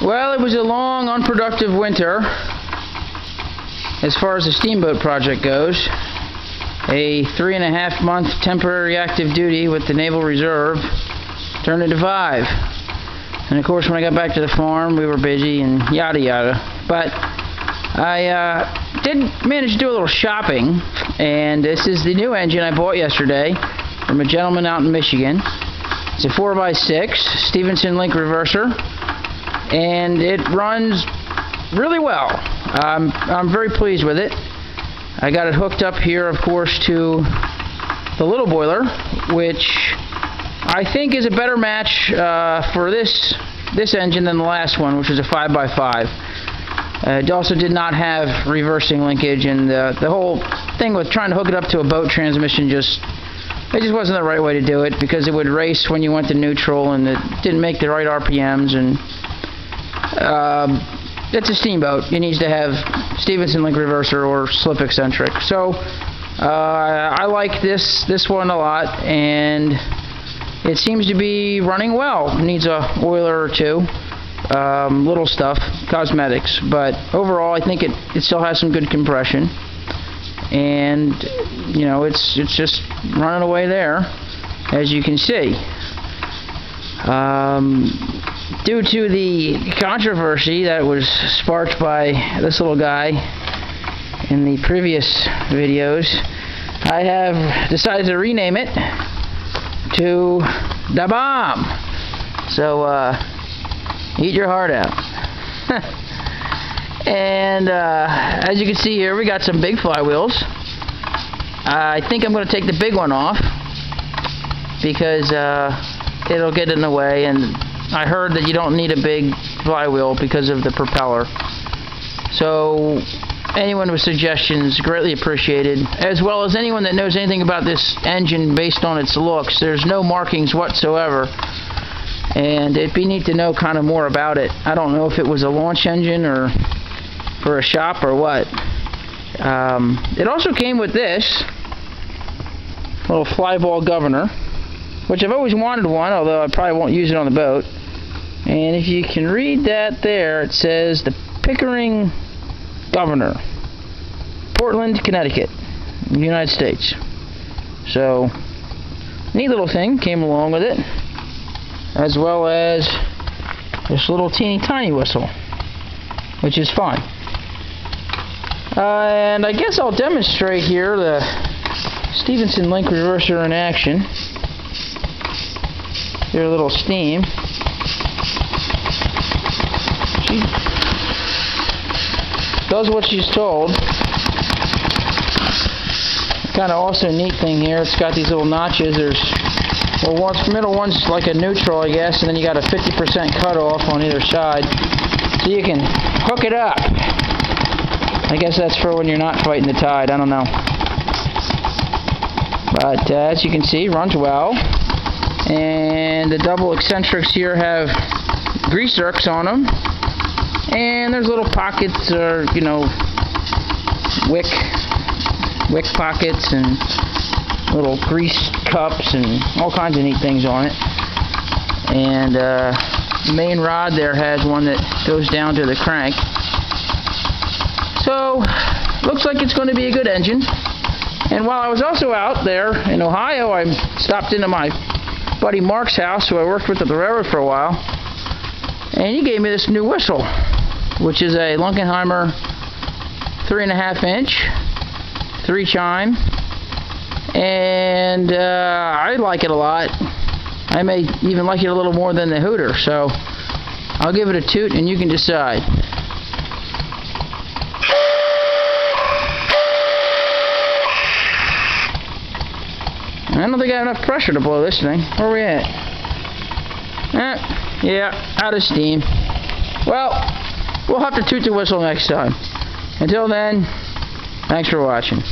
Well, it was a long, unproductive winter as far as the Steamboat project goes. A 3.5-month temporary active duty with the Naval Reserve turned into 5. And of course, when I got back to the farm, we were busy and yada yada. But I did manage to do a little shopping, and this is the new engine I bought yesterday from a gentleman out in Michigan. It's a 4x6 Stevenson link reverser, and it runs really well. I'm very pleased with it. I got it hooked up here, of course, to the little boiler, which I think is a better match for this engine than the last one, which was a 5x5. It also did not have reversing linkage, and the whole thing with trying to hook it up to a boat transmission just wasn't the right way to do it, because it would race when you went to neutral, and it didn't make the right RPMs, and it's a Steamboat. It needs to have Stevenson link reverser or slip eccentric. So I like this one a lot, and it seems to be running well. It needs a oiler or two, little stuff, cosmetics, but overall I think it still has some good compression, and you know, it's just running away there, as you can see. Due to the controversy that was sparked by this little guy in the previous videos, I have decided to rename it to Da Bomb. So eat your heart out. And as you can see here, we got some big flywheels. I think I'm going to take the big one off because it'll get in the way, and I heard that you don't need a big flywheel because of the propeller. So anyone with suggestions, greatly appreciated, as well as anyone that knows anything about this engine based on its looks. There's no markings whatsoever, and it'd be neat to know kind of more about it. I don't know if it was a launch engine or for a shop or what. It also came with this little flyball governor, which I've always wanted one, although I probably won't use it on the boat. And if you can read that there, it says the Pickering Governor, Portland, Connecticut, United States. So, neat little thing came along with it, as well as this little teeny tiny whistle, which is fun. And I guess I'll demonstrate here the Stevenson link reverser in action. Here's a little steam. She does what she's told. Kind of also neat thing here, it's got these little notches. There's, well, one middle one's like a neutral, I guess, and then you got a 50% cutoff on either side, so you can hook it up. I guess that's for when you're not fighting the tide, I don't know. But as you can see, runs well. And the double eccentrics here have grease zerks on them, and there's little pockets, or you know, wick pockets, and little grease cups, and all kinds of neat things on it. And the main rod there has one that goes down to the crank. So looks like it's going to be a good engine. And while I was also out there in Ohio, I stopped into my buddy Mark's house, who I worked with at the railroad for a while, and he gave me this new whistle, which is a Lunkenheimer 3.5-inch 3-chime, and I like it a lot. I may even like it a little more than the Hooter, so I'll give it a toot and you can decide. I don't think I have enough pressure to blow this thing. Where are we at? Yeah, out of steam. Well, we'll have to toot the whistle next time. Until then, thanks for watching.